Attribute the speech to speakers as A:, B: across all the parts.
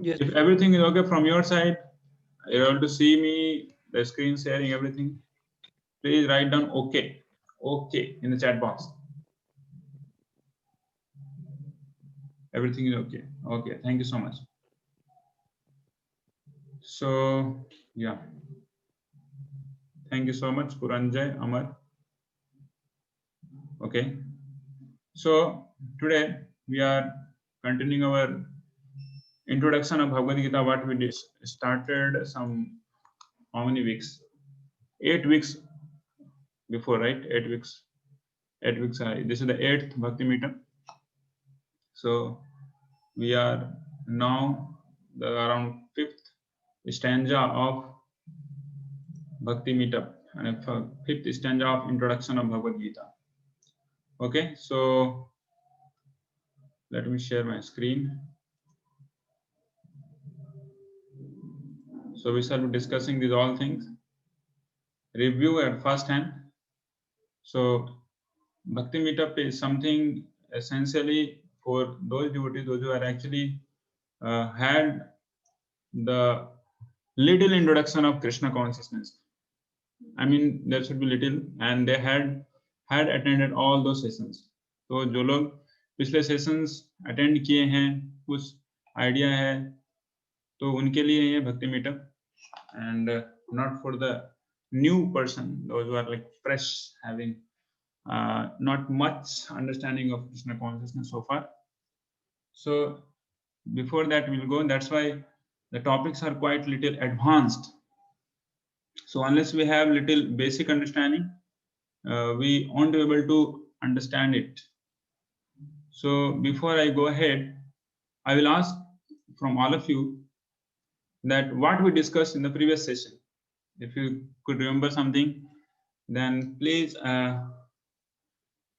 A: Yes.
B: If everything is okay from your side, you're able to see me, the screen sharing, everything. Please write down okay, okay in the chat box. Everything is okay. Okay, thank you so much. So yeah, thank you so much, Puranjay, Amar. Okay, so today we are continuing our introduction of Bhagavad Gita. What we started some how many weeks? 8 weeks before, right? 8 weeks. 8 weeks. This is the 8th Bhakti meetup. So we are now around 5th stanza of Bhakti meetup and 5th stanza of introduction of Bhagavad Gita. Okay, so let me share my screen. So we shall be discussing these all things. Review at first hand. So Bhakti meetup is something essentially for those devotees, those who are actually had the little introduction of Krishna consciousness. I mean, there should be little, and they had attended all those sessions. तो जो लोग पिछले sessions attend किए हैं, कुछ idea है, तो उनके लिए ये भक्ति meetup, and not for the new person, those who are like fresh, having not much understanding of Krishna consciousness so far. So before that we'll go, and that's why the topics are quite little advanced. So unless we have little basic understanding, we won't be able to understand it. So before I go ahead, I will ask from all of you that what we discussed in the previous session. If you could remember something, then please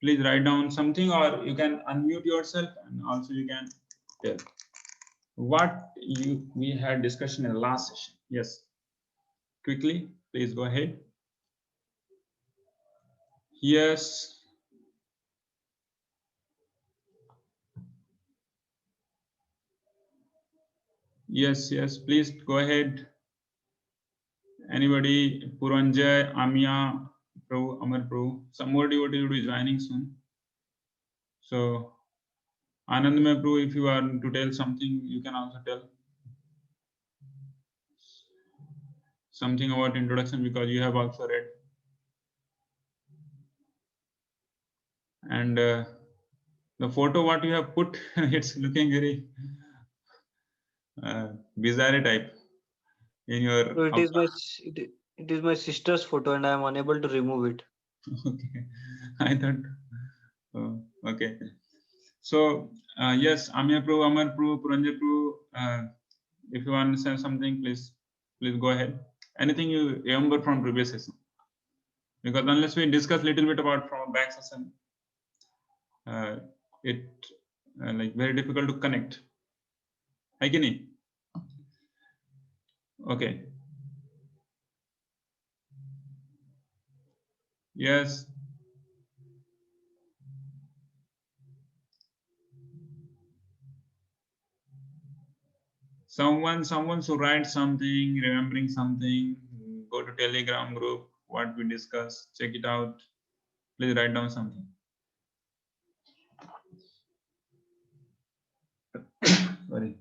B: please write down something, or you can unmute yourself and also you can tell what we had discussion in the last session. Yes, quickly, please go ahead. Yes. Yes, please go ahead. Anybody? Puranjay, Amya, Prabhu, Amar Prabhu. Some more devotees will be joining soon. So, Anandmay Prabhu, if you are to tell something, you can also tell something about introduction, because you have also read. And the photo what you have put, it's looking very bizarre type in your
A: So it is my sister's photo, and I am unable to remove it.
B: Okay, I thought. Oh, okay. So yes, Amya Prabhu, Amar Prabhu, Puranjay Prabhu, if you want to say something, please go ahead. Anything you remember from previous session? Because unless we discuss little bit about from back session, it like very difficult to connect. Hai ki nahi? Okay. Yes. Someone should write something, remembering something. Go to Telegram group. What we discuss, check it out. Please write down something. Sorry.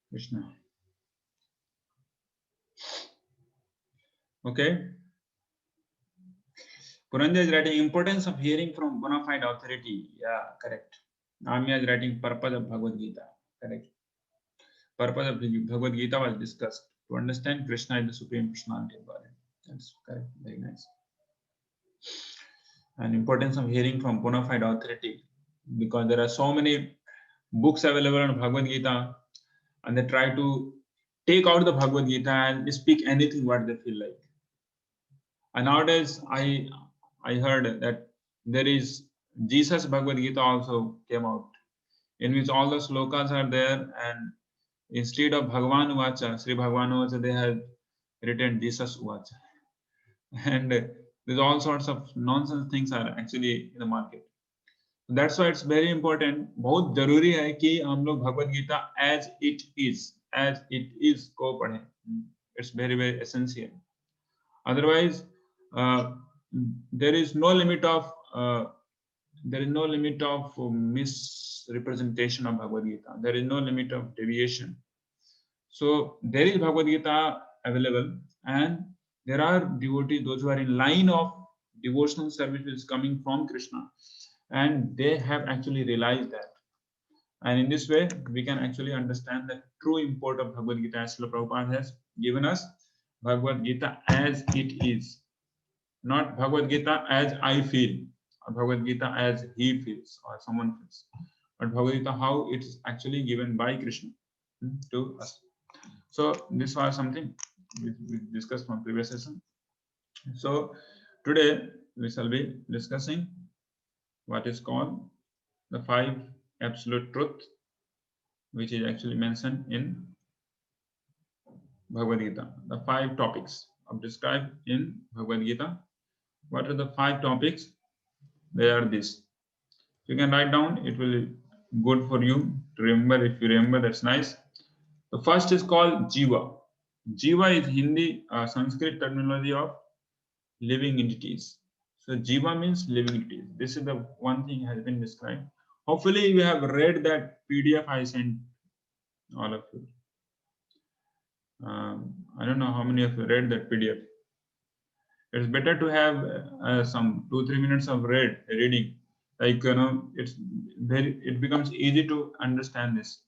B: Krishna. Okay. Puranjay is writing importance of hearing from bona fide authority. Yeah, correct. Amya is writing purpose of Bhagavad Gita. Correct. Purpose of Bhagavad Gita was discussed to understand Krishna is the supreme personality of Godhead. That's correct. Very nice. And importance of hearing from bona fide authority, because there are so many books available on Bhagavad Gita, and they try to take out the Bhagavad Gita and speak anything what they feel like. And nowadays, I heard that there is Jesus Bhagavad Gita also came out, in which all the slokas are there, and instead of Bhagavan Uvacha, Sri Bhagavan Uvacha, they have written Jesus Uvacha. And there's all sorts of nonsense things are actually in the market. That's why it's very important, बहुत जरूरी है कि हम लोग Bhagavad Gita as it is को पढ़ें. It's very very essential. Otherwise, there is no limit of misrepresentation of Bhagavad Gita. There is no limit of deviation. So there is Bhagavad Gita available, and there are devotees, those who are in line of devotional service which is coming from Krishna, and they have actually realized that. And in this way, we can actually understand the true import of Bhagavad Gita, as Srila Prabhupada has given us Bhagavad Gita as it is. Not Bhagavad Gita as I feel, or Bhagavad Gita as he feels or someone feels, but Bhagavad Gita how it is actually given by Krishna to us. So this was something we discussed from previous session. So today we shall be discussing what is called the 5 absolute truth, which is actually mentioned in Bhagavad Gita. The 5 topics are described in Bhagavad Gita. What are the 5 topics? They are this. You can write down, it will be good for you to remember. If you remember, that's nice. The first is called Jiva. Jiva is Hindi, Sanskrit terminology of living entities. So Jiva means living entities. This is the one thing has been described. Hopefully you have read that PDF I sent all of you. I don't know how many of you read that PDF. It's better to have some 2-3 minutes of reading. Like, it becomes easy to understand this.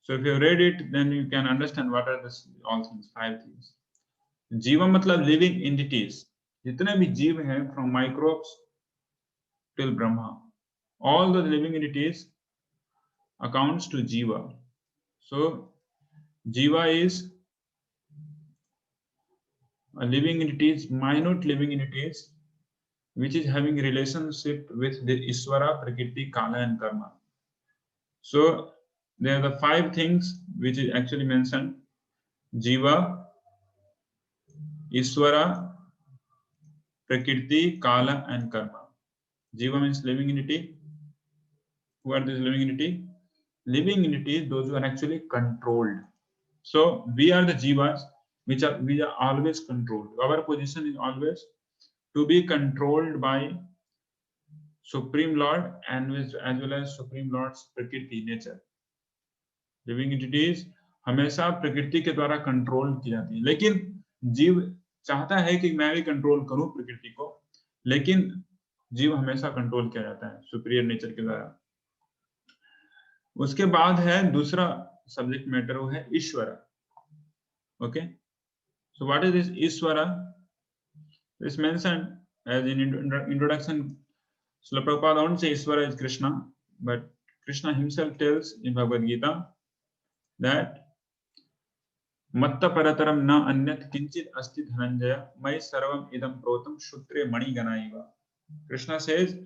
B: So if you read it, then you can understand what are this all things, 5 things. Jiva matlab living entities. जितने भी जीव हैं, from microbes till Brahma, all the living entities accounts to Jiva. So Jiva is a living entities, minute living entities, which is having relationship with the Iswara, Prakriti, Kala and Karma. So there are the 5 things which is actually mentioned: Jiva, Iswara, Prakriti, Kala and Karma. Jiva means living entity. Who are these living entity? Living entities, those who are actually controlled. So we are the Jivas, we are always controlled. Our position is always to be controlled by Supreme Lord and as well as Supreme Lord's Prakriti, nature. Living entities हमेशा प्रकृति के द्वारा control की जाती है, लेकिन जीव चाहता है कि मैं भी कंट्रोल करूं प्रकृति को, लेकिन जीव हमेशा कंट्रोल किया जाता है सुपीरियर नेचर के द्वारा. उसके बाद है दूसरा सब्जेक्ट मैटर, वो है ईश्वर. Okay, so what is this Ishvara? This mentioned as in introduction. Srila Prabhupada don't say Ishvara is Krishna, but Krishna himself tells in Bhagavad Gita that matta parataram na anyat kinchit asti dhananjaya mai sarvam idam protam shutre mani ganaiva. Krishna says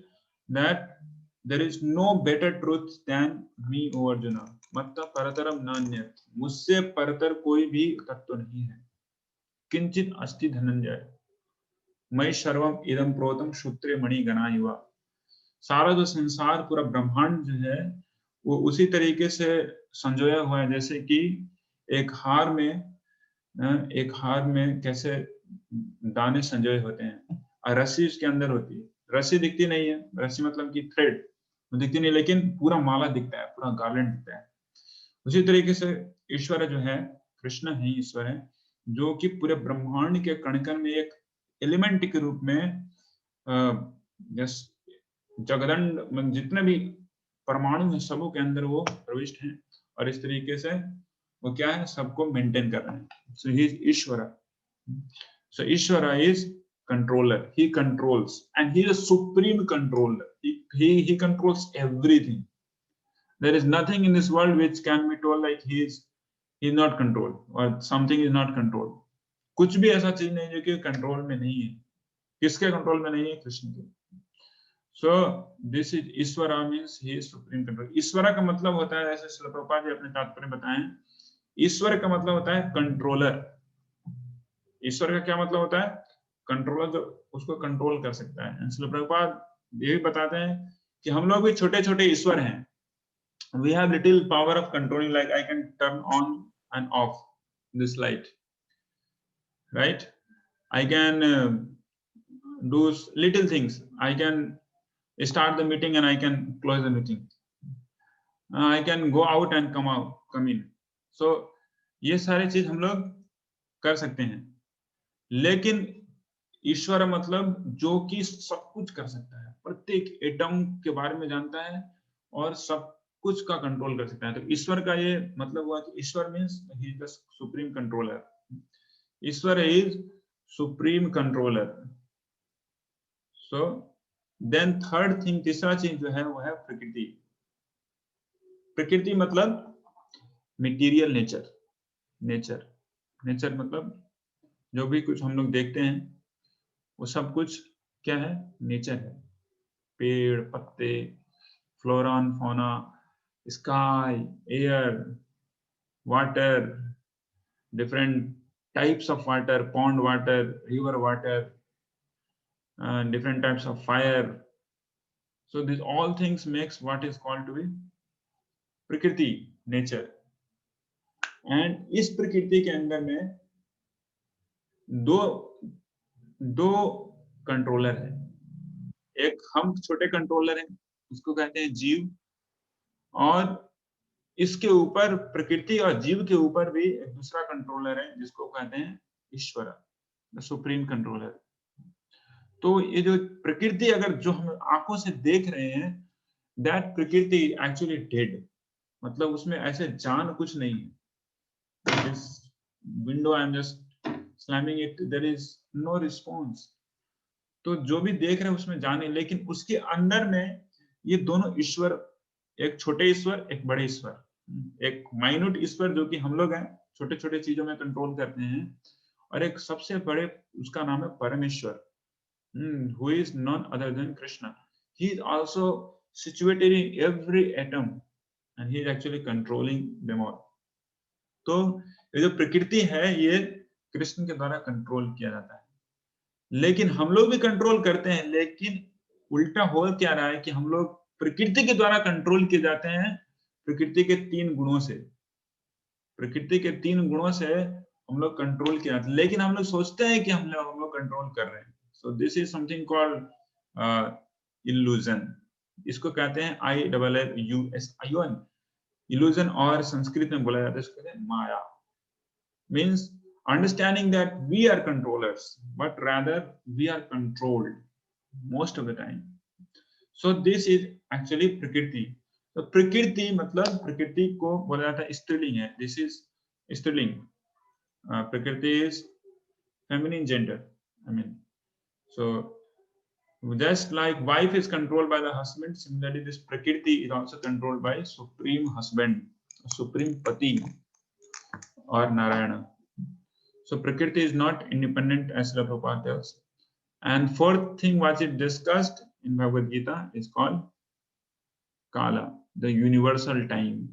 B: that there is no better truth than me, O Arjuna. matta parataram na anyat, मुझसे परतर कोई भी तत्व नहीं है. किंचित अस्ति धनंजय मैं सर्वम इदम प्रोतम सूत्रे मणि गणाइवा. सारा जो संसार, पूरा ब्रह्मांड जो है, वो उसी तरीके से संजोया हुआ है जैसे कि एक हार में कैसे दाने संजोए होते हैं और रस्सी उसके अंदर होती है. रस्सी दिखती नहीं है, रस्सी मतलब कि थ्रेड दिखती नहीं, लेकिन पूरा माला दिखता है, पूरा गार्लेंड दिखता है. उसी तरीके से ईश्वर जो है, कृष्ण ही ईश्वर है, जो कि पूरे ब्रह्मांड के कण कण में एक एलिमेंट के रूप में जगदंड, जितने भी परमाणु हैं सबों के अंदर वो प्रविष्ट हैं, और इस तरीके से वो क्या है, सबको मेंटेन कर रहे हैं. So he is Ishvara. So Ishvara is controller. He controls and he is a supreme controller. he controls everything. There is nothing in this world which can be told like he is not controlled or something is not controlled. कुछ भी ऐसा चीज नहीं जो कि control में नहीं है. किसके कंट्रोल में नहीं है? कृष्ण के. So this is ईश्वरा means he is supreme control. ईश्वरा का मतलब होता है, ऐसे श्रील प्रभुपाद जी अपने तात्पर्य बताएं, ईश्वर का मतलब होता है कंट्रोलर. ईश्वर का क्या मतलब होता है? कंट्रोलर, जो उसको कंट्रोल कर सकता है. श्रील प्रभुपाद ये भी बताते हैं कि हम लोग भी छोटे छोटे ईश्वर हैं. We have little power of controlling, like I can turn on and off this light, right? I can do little things. I can start the meeting and I can close the meeting. I can go out and come in. So ये सारे चीज हम लोग कर सकते हैं. लेकिन ईश्वर मतलब जो कि सब कुछ कर सकता है, प्रत्येक एटम के बारे में जानता है और सब कुछ का कंट्रोल कर सकता है. तो ईश्वर का ये मतलब हुआ कि Ishvara means he is the supreme controller. Ishvara is supreme controller. So then third thing, तीसरा चीज जो है वो है प्रकृति. प्रकृति मतलब मटेरियल नेचर. नेचर मतलब जो भी कुछ हम लोग देखते हैं वो सब कुछ क्या है? नेचर है. पेड़, पत्ते, flora and fauna, sky, air, water, different types of water, pond water, river water, different types of fire. So these all things makes what is called to be prakriti, nature. And इस प्रकृति के अंदर में दो controller है. एक हम छोटे कंट्रोलर हैं, उसको कहते हैं जीव, और इसके ऊपर प्रकृति और जीव के ऊपर भी एक दूसरा कंट्रोलर है जिसको कहते हैं ईश्वर, द सुप्रीम कंट्रोलर. तो ये जो प्रकृति अगर जो हम आंखों से देख रहे हैं, दैट प्रकृति एक्चुअली डेड, मतलब उसमें ऐसे जान कुछ नहीं है. This window I am just slamming it, there is no response. तो जो भी देख रहे हैं उसमें जान है, लेकिन उसके अंदर में ये दोनों ईश्वर, एक छोटे ईश्वर, एक बड़े ईश्वर, एक माइन्यूट ईश्वर जो कि हम लोग हैं, छोटे छोटे चीजों में कंट्रोल करते हैं, और एक सबसे बड़े, उसका नाम है परमेश्वर, who is none other than Krishna. He is also situated in every atom and he is actually controlling them all. तो ये जो प्रकृति है ये कृष्ण के द्वारा कंट्रोल किया जाता है. लेकिन हम लोग भी कंट्रोल करते हैं, लेकिन उल्टा हो क्या रहा है कि हम लोग प्रकृति के द्वारा कंट्रोल किए जाते हैं, प्रकृति के 3 गुणों से. प्रकृति के 3 गुणों से हम लोग कंट्रोल किया जाते हैं, लेकिन हम लोग सोचते हैं कि हम लोग कंट्रोल कर रहे हैं. So this is something called illusion. इसको कहते हैं ILLUSION, illusion, और संस्कृत में बोला जाता है इसको कहते हैं माया. Means understanding that we are controllers, but rather we are controlled most of the time. So this is actually प्रकृति. तो प्रकृति मतलब प्रकृति को बोला जाता है स्त्रीलिंग है. This is स्त्रीलिंग. प्रकृति is feminine gender. I mean, so just like wife is controlled by the husband, similarly this prakriti is also controlled by supreme husband, supreme pati, or Narayana. So prakriti is not independent as Prabhupada tells. And fourth thing what is discussed in Bhagavad Gita is called Kala, the universal time.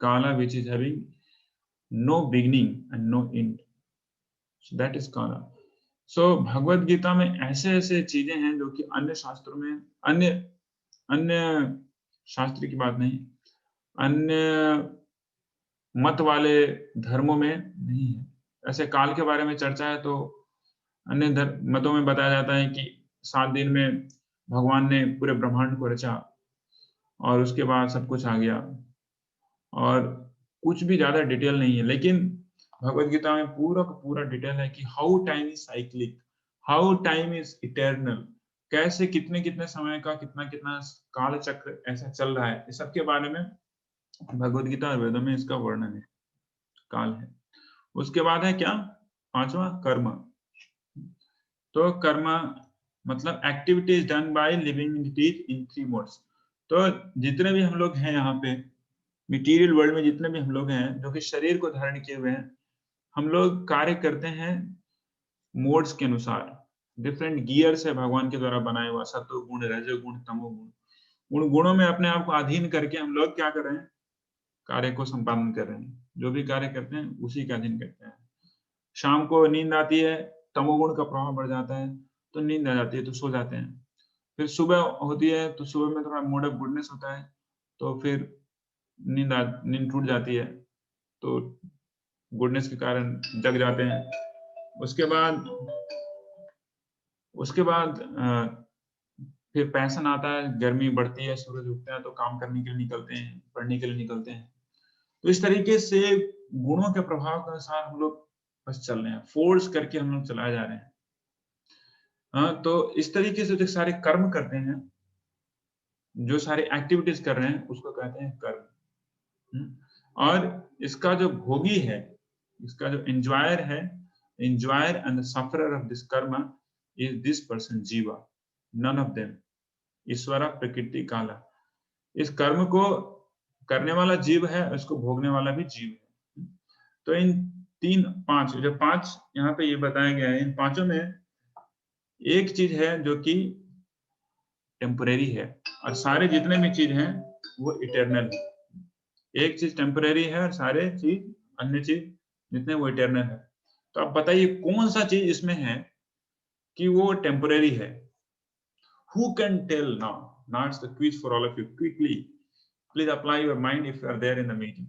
B: Kala which is having no beginning and no end. So that is Kala. So Bhagavad Gita में ऐसे ऐसे चीजें हैं जो कि अन्य शास्त्रों में, अन्य शास्त्र की बात नहीं, अन्य मत वाले धर्मों में नहीं है. ऐसे काल के बारे में चर्चा है तो अन्य मतों में बताया जाता है कि 7 दिन में भगवान ने पूरे ब्रह्मांड को रचा और उसके बाद सब कुछ आ गया, और कुछ भी ज्यादा डिटेल नहीं है. लेकिन भगवद गीता में पूरा का पूरा डिटेल है कि how time is cyclic, how time is eternal, कैसे कितने कितने समय का कितना कितना काल चक्र ऐसा चल रहा है. इस सब के बारे में भगवद गीता और वेदों में इसका वर्णन है, काल है. उसके बाद है क्या? 5वां कर्म. तो कर्म मतलब activities done by living entities in 3 modes. तो जितने भी हम लोग हैं यहाँ पे मटेरियल वर्ल्ड में, जितने भी हम लोग हैं जो कि शरीर को धारण किए हुए हैं, हम लोग कार्य करते हैं मोड्स के अनुसार. डिफरेंट गियर्स है भगवान के द्वारा बनाए हुआ, सत्व गुण, रजोगुण, तमोगुण. उन गुणों में अपने आप को अधीन करके हम लोग क्या कर रहे हैं? कार्य को संपादन कर रहे हैं. जो भी कार्य करते हैं उसी के अधीन करते हैं. शाम को नींद आती है, तमोगुण का प्रभाव बढ़ जाता है तो नींद आ जाती है तो सो जाते हैं. फिर सुबह होती है तो सुबह में थोड़ा मूड ऑफ गुडनेस होता है, तो फिर नींद टूट जाती है, तो गुडनेस के कारण जग जाते हैं। उसके बाद फिर पैशन आता है, गर्मी बढ़ती है, सूरज उगता है तो काम करने के लिए निकलते हैं, पढ़ने के लिए निकलते हैं। तो इस तरीके से गुणों के प्रभाव के अनुसार हम लोग बस चल रहे हैं, फोर्स करके हम लोग चलाए जा रहे हैं। हाँ, तो इस तरीके से जो सारे कर्म करते हैं, जो सारे एक्टिविटीज कर रहे हैं, उसको कहते हैं कर्म। और इसका जो भोगी है, इसका जो एंजॉयर है, enjoyer and the sufferer of this कर्म इज दिस पर्सन जीवा, नन ऑफ देम ईश्वरा प्रकृति काला। इस कर्म को करने वाला जीव है, इसको भोगने वाला भी जीव है। तो इन जो पांच यहाँ पे ये बताया गया है, इन पांचों में एक चीज है जो कि टेम्परेरी है, और सारे जितने भी चीज हैं वो इटर्नल है। एक चीज टेम्परेरी है और सारे चीज अन्य चीज जितने वो इटर्नल है। तो आप बताइए कौन सा चीज इसमें है कि वो टेम्परेरी है? Who can tell now? Now it's the quiz for all of you. Quickly, please apply your mind if you are there in the meeting.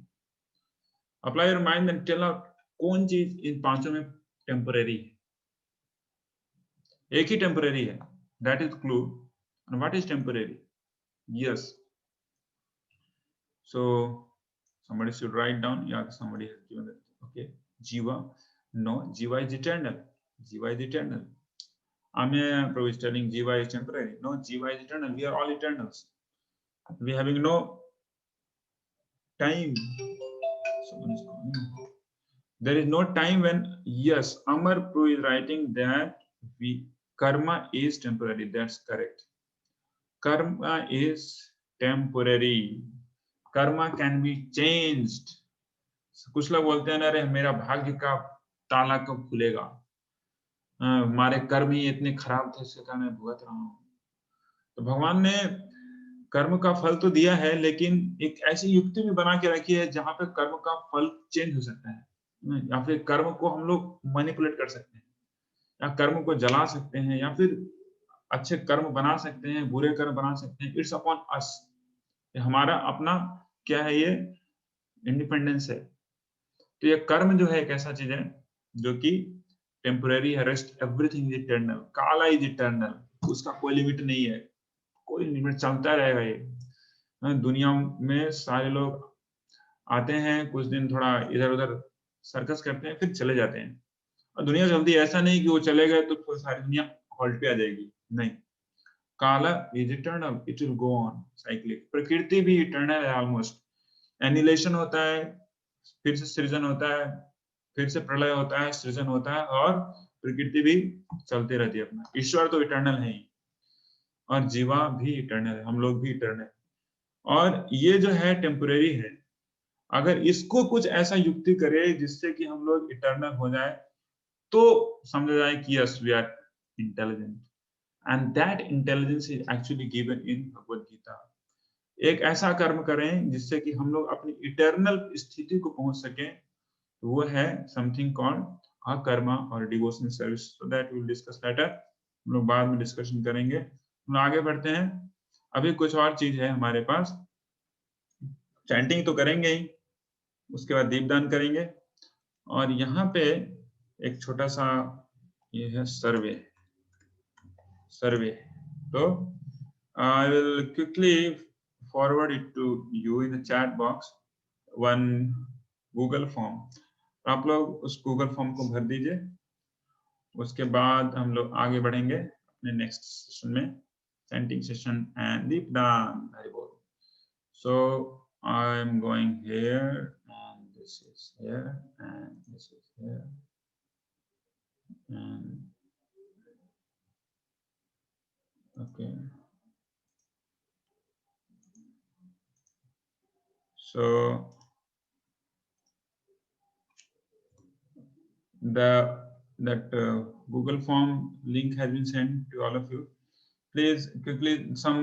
B: Apply your mind and tell out कौन चीज इन पांचों में temporary है? एक ही temporary है, that is clue. And what is temporary? Yes. So somebody should write down. Yeah, somebody has given it. Okay, Jiva. No, Jiva is eternal. Jiva is eternal. Amya Prabhu is telling Jiva is temporary. No, Jiva is eternal. We are all eternals. We are having no time. Someone is calling. There is no time when, yes, Amar Prabhu is writing that karma is temporary. That's correct. Karma is temporary. Karma can be changed. कुछ लोग बोलते हैं अरे मेरा भाग्य का ताला कब खुलेगा, हमारे कर्म ही इतने खराब थे इसके कारण मैं भुगत रहा हूँ। तो भगवान ने कर्म का फल तो दिया है, लेकिन एक ऐसी युक्ति भी बना के रखी है जहां पे कर्म का फल चेंज हो सकता है, या फिर कर्म को हम लोग मैनिपुलेट कर सकते हैं, या कर्म को जला सकते हैं, या फिर अच्छे कर्म बना सकते हैं, बुरे कर्म बना सकते हैं। इट्स अपॉन अस, हमारा अपना क्या है, ये इंडिपेंडेंस है। तो ये कर्म जो है एक ऐसा चीज है जो कि टेम्पररी है। Rest everything is eternal. काला इज इटर्नल, उसका कोई लिमिट नहीं है, कोई लिमिट, चलता रहेगा ये। दुनिया में सारे लोग आते हैं, कुछ दिन थोड़ा इधर उधर सर्कस करते हैं, फिर चले जाते हैं। और दुनिया चलती है, ऐसा नहीं कि वो चले गए तो सारी दुनिया हॉल्ट पे आ जाएगी, नहीं। काला is eternal, it will go on cyclic. प्रकृति भी इटर्नल है ऑलमोस्ट। एनिलेशन होता है, फिर से सृजन होता है, फिर से प्रलय होता है, सृजन होता है, और प्रकृति भी चलती रहती है अपना। ईश्वर तो इटर्नल है ही, और जीवा भी इटर्नल है, हम लोग भी इटर्नल। और ये जो है टेम्परेरी है। अगर इसको कुछ ऐसा युक्ति करे जिससे कि हम लोग इटर्नल हो जाए, तो समझा जाए कि yes we are intelligent, and that intelligence is actually given in Bhagavad Gita. एक ऐसा कर्म करें जिससे कि हम लोग अपनी इटर्नल स्थिति को पहुंच सके, वो है समथिंग कॉल्ड अकर्मा और devotional service. So that will discuss later, हम लोग बाद में डिस्कशन करेंगे। हम आगे बढ़ते हैं। अभी कुछ और चीज है हमारे पास। चैंटिंग तो करेंगे ही, उसके बाद दीपदान करेंगे, और यहाँ पे एक छोटा सा ये है सर्वे। तो I will quickly forward it to you in the chat box, one Google form. आप लोग उस Google form को भर दीजिए। उसके बाद हम लोग आगे बढ़ेंगे अपने नेक्स्ट सेशन में, चैंटिंग सेशन एंड दीपदान। So I am going here, and this is here, and this is here, and okay. So that Google form link has been sent to all of you. Please quickly, some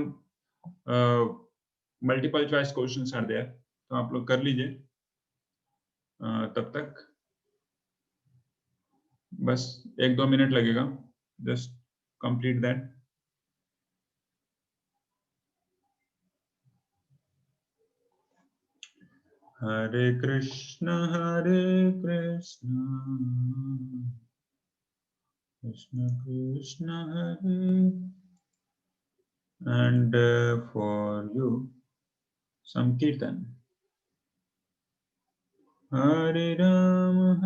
B: multiple choice questions are there, तो आप लोग कर लीजिए। तब तक बस 1-2 minute लगेगा, just complete that. Hare Krishna, Krishna Krishna, Hare. And for you, some kirtan. Hare Rama,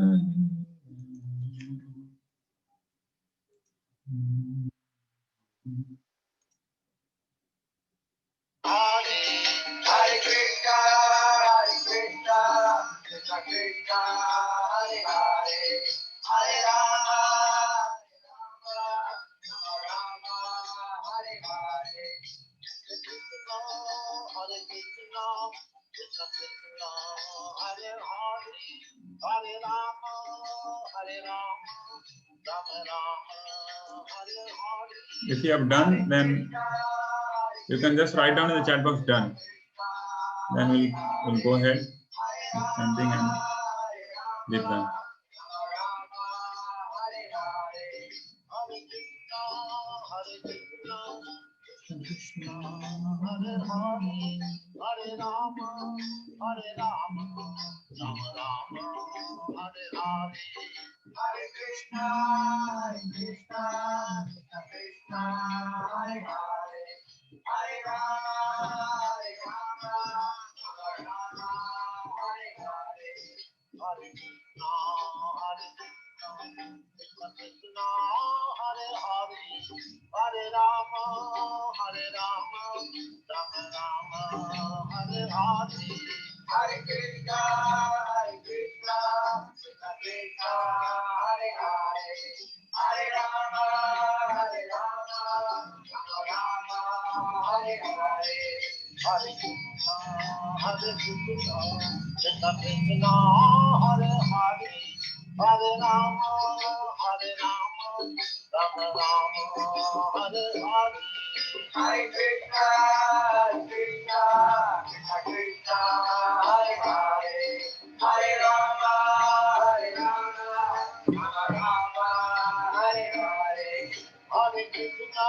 B: Hare
C: Hare Krishna, Krishna Krishna, Hare Hare, Hare Rama, Rama, Hare Hare, Krishna, Hare Krishna, Krishna Krishna, Hare Hare, Hare Rama, Rama Rama, Hare Hare.
B: If you have done, then you can just write down in the chat box done. Then we'll go ahead with chanting and get done.
C: Hare Krishna, Krishna Krishna, Hare Hare, Hare Rama, Rama, Hare Hare, Hare Krishna, Krishna Krishna, Hare Hare, Hare Rama, Rama, Hare Hare, Hare Krishna, Krishna Krishna, Hare Hare, Hare Rama, Rama, Hare Hare, Hare Krishna, Krishna Krishna, Hare Hare, Hare Rama, Rama, Hare Hare, Hare Krishna, Krishna Krishna, Hare Hare, Hare Rama, Rama, Hare Hare, Hare Krishna,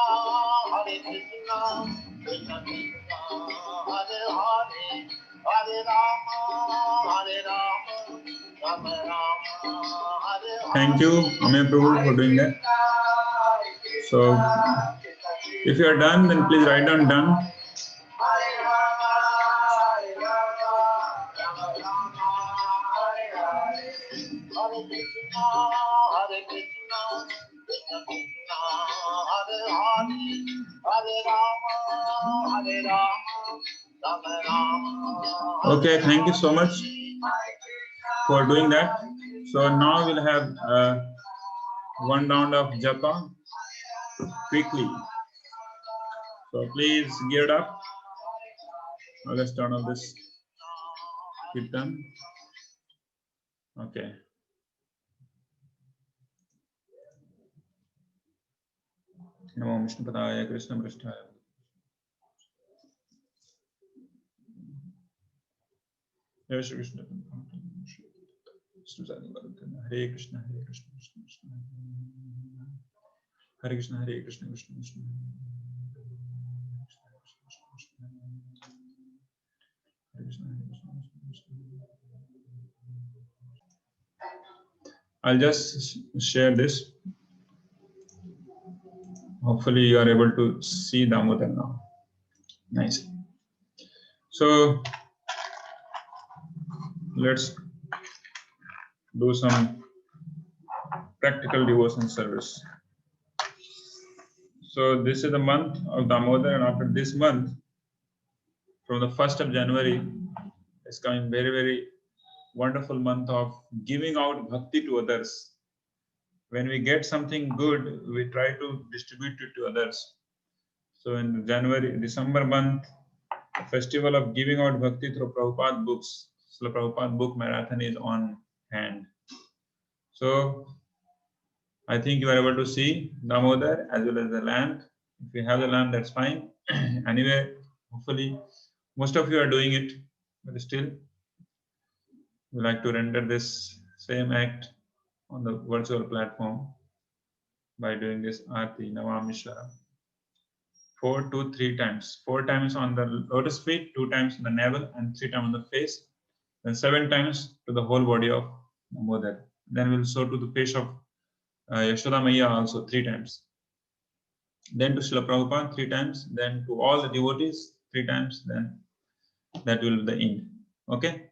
C: Krishna Krishna, Hare Hare, Hare Rama, Rama, Hare Hare.
B: Thank you, Ame Prabhu, for doing that. So, if you are done, then please write down done. Okay, thank you so much for doing that. So now we'll have one round of japa quickly. So please gear it up. Now let's turn on this kirtan. Okay. Namo Vishnu Padaya Krishna Prasthaya. Jai Shri Krishna. Hare Krishna, Hare Krishna, Krishna Krishna, Hare Krishna, Hare Krishna, Krishna Krishna, Hare Krishna, Hare Krishna, Krishna Krishna. I'll just share this. Hopefully you are able to see Damodar now. Nice. So let's do some practical devotion service. So this is the month of Damodar, and after this month, from the 1st of January, is coming very, very wonderful month of giving out bhakti to others. When we get something good, we try to distribute it to others. So in the December month, the festival of giving out bhakti through Prabhupada books, so the Prabhupada book marathon is on hand. So I think you are able to see Damodar as well as the lamp. If you have the lamp, that's fine. Anyway, hopefully most of you are doing it, but still we like to render this same act on the virtual platform by doing this Aarti Navamishwara. 4 to 3 times. 4 times on the lotus feet, 2 times on the navel, and 3 times on the face. then 7 times to the whole body of Damodar. Then we'll show to the face of Yashoda Maiya also 3 times. Then to Srila Prabhupada 3 times. Then to all the devotees 3 times. Then that will be the end. Okay.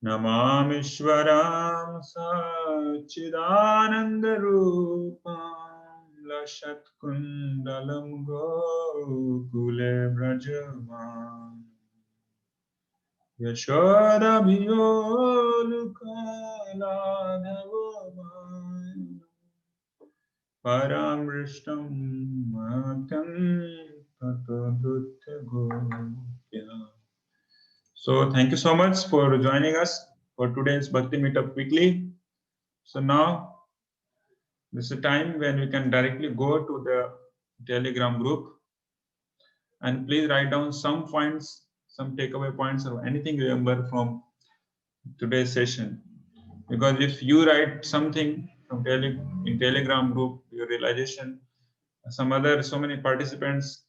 B: Namamishwaram Sachidananda Rupam Lashat Kundalam Gokule Brajaman Yashoda Biyolukaladhavaman Paramrishtam Matam Tatodutta Gopya. So thank you so much for joining us for today's Bhakti Meetup Weekly. So now this is a time when we can directly go to the Telegram group and please write down some points, some takeaway points or anything you remember from today's session. Because if you write something from in Telegram group, your realization, so many participants,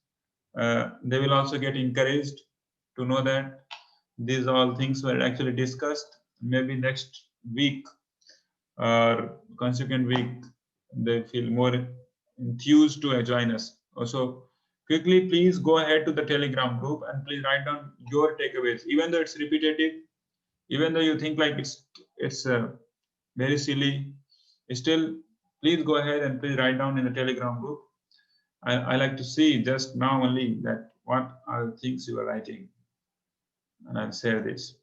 B: they will also get encouraged to know that these all things were actually discussed. Maybe next week or consequent week, they feel more enthused to join us. Also, quickly, please go ahead to the Telegram group and please write down your takeaways. Even though it's repetitive, even though you think like it's very silly, still, please go ahead and please write down in the Telegram group. I like to see just now only that what are the things you are writing. And I'll share this.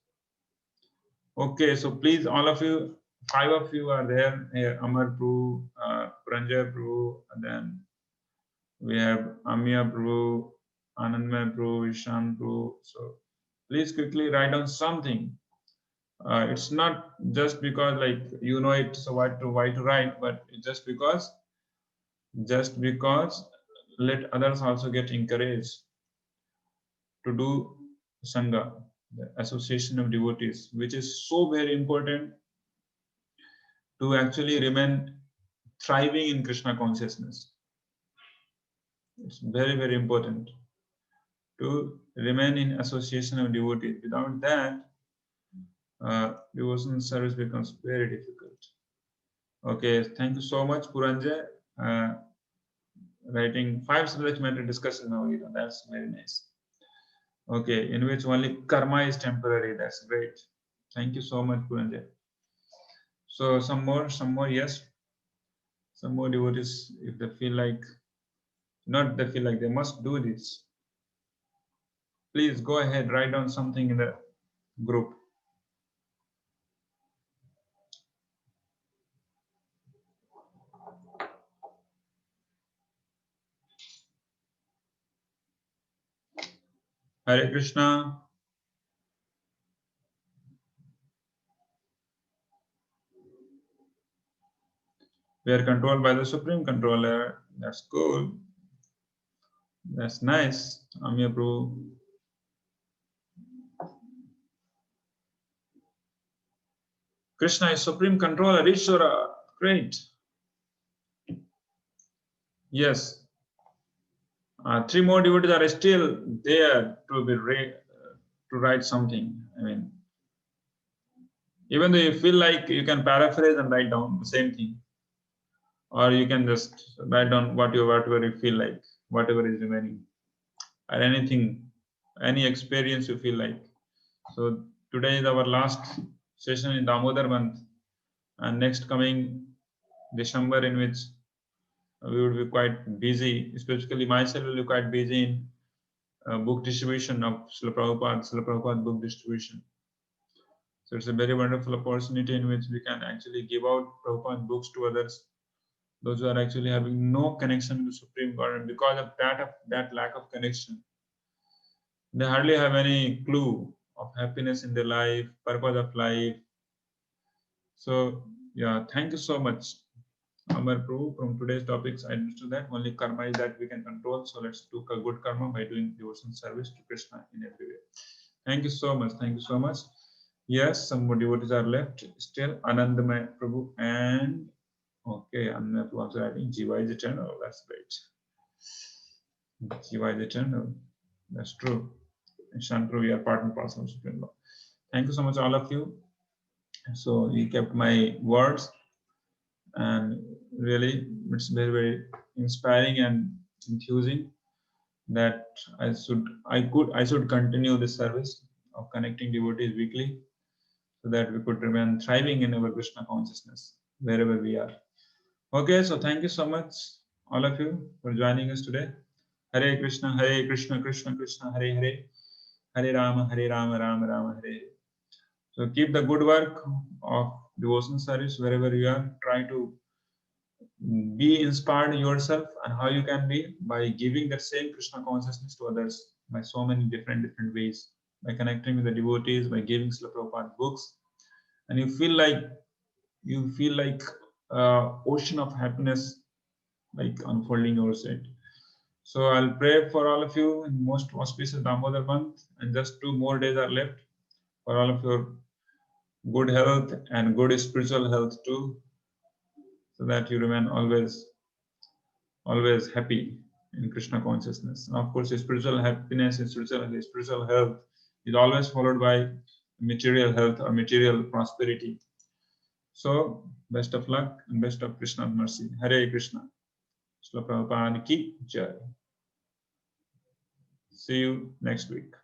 B: Okay, so please, all of you, 5 of you are there here: Amar Prabhu, Pranjay Prabhu, and then we have Amya Prabhu, Anandmay Prabhu, Ishan Prabhu. So please quickly write down something. It's not just because like you know it, so why to write, but it's just because let others also get encouraged to do Sangha, the association of devotees, which is so very important to actually remain thriving in Krishna consciousness. It's very, very important to remain in association of devotees. Without that, devotional service becomes very difficult. Okay, thank you so much, Puranja. Writing 5 subject matter discussion now, that's very nice. Okay, in which only karma is temporary. That's great. Thank you so much, Puranja. So some more, yes. Some more devotees, if they feel like, they feel like they must do this. Please go ahead, write down something in the group. Hare Krishna. We are controlled by the Supreme Controller. That's cool. That's nice. Amya Prabhu. Krishna is Supreme Controller. Ishvara. Great. Yes. 3 more devotees are still there to be to write something. I mean, even though you feel like you can paraphrase and write down the same thing, or you can just write down whatever you feel like, whatever is remaining, or anything, any experience you feel like. So today is our last session in Damodar month, and next coming December, in which we would be quite busy, especially myself will be quite busy in book distribution of Srila Prabhupada book distribution. So it's a very wonderful opportunity in which we can actually give out Prabhupada books to others, those who are actually having no connection to Supreme God, and because of that lack of connection, they hardly have any clue of happiness in their life, purpose of life. So yeah, thank you so much, Amar Prabhu. From today's topics, I understood that only karma is that we can control. So let's do a good karma by doing devotional service to Krishna in every way. Thank you so much. Thank you so much. Yes, some more devotees are left still. Anandamay Prabhu and okay, Anandamay Prabhu also writing Jiva is eternal. That's great. Jiva is eternal. That's true. And Shan Prabhu, we are part and parcel of Supreme Lord. Thank you so much, all of you. So you kept my words, and really it's very, very inspiring and enthusing that I should continue this service of connecting devotees weekly, so that we could remain thriving in our Krishna consciousness wherever we are. Okay, so thank you so much, all of you, for joining us today. Hare Krishna, Krishna Krishna, Hare Hare, Hare Rama, Rama Rama, Hare Hare. So keep the good work of devotion service wherever you are. Try to be inspired yourself, and how you can be by giving that same Krishna consciousness to others by so many different ways, by connecting with the devotees, by giving Srila Prabhupada books, and you feel like ocean of happiness like unfolding your side. So I'll pray for all of you in most auspicious Damodar month, and just 2 more days are left for all of your good health and good spiritual health too, so that you remain always happy in Krishna consciousness. And of course, spiritual happiness and spiritual health is always followed by material health or material prosperity. So best of luck and best of Krishna's mercy. Hare Krishna. Srila Prabhupada ki jai. See you next week.